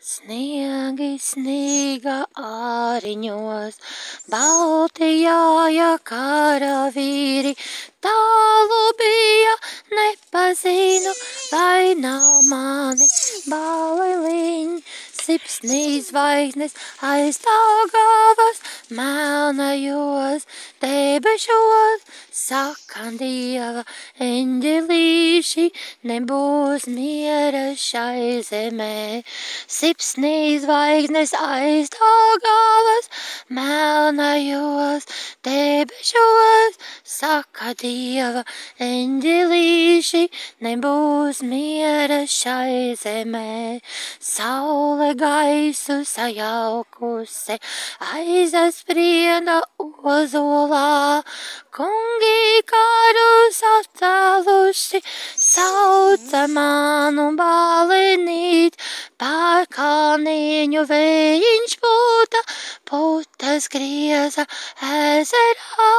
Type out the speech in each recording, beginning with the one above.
Sniegi sniega āriņos, balti jāja karavīri, tālu bija, nepazinu, vai nav mani baleliņi. Sipsnīs zvaigznes aiz Daugavas, melnajos debešos, saka Dieva eņģelīši, nebūs miera šai zemē. Sipsnīs zvaigznes aiz Daugavas, melnajos debešos, saka Dieva eņģelīši, nebūs miera šai zemē. Saule gaisu sajaukusi, aizasprieda ozolā, kungi karus atcēluši, sauca manu balenīt, pār kalniņu vējiņš puta, putas grieza ezerā,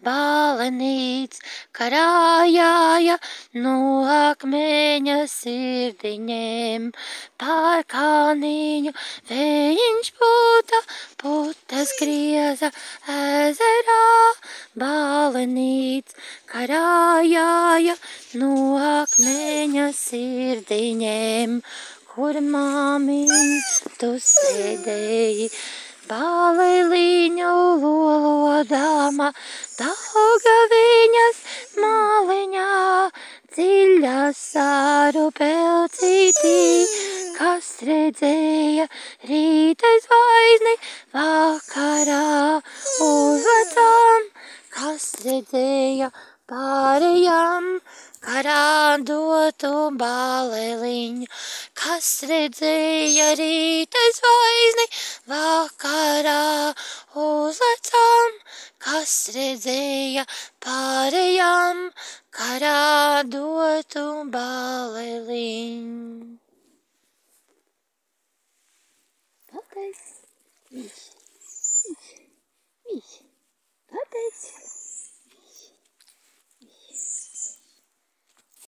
balenīts karājāja no akmeņa sirdiņiem. Pār kalniņu vējiņš puta, putas grieza ezerā, balenīts karājāja no akmeņa sirdiņiem. Kur māmiņ tu sēdēji, baleliņu lolodāma, Daugaviņas maliņā, dziļā sāru pelcītī, kas redzēja rīta zvaigzni vakarā uzvecām, kas redzēja pārējām karā dotu baleliņu, kas redzēja rīta zvaigzni vakarā uzlecām, kas redzēja pārējām karā dotu baleliņu. Paldies!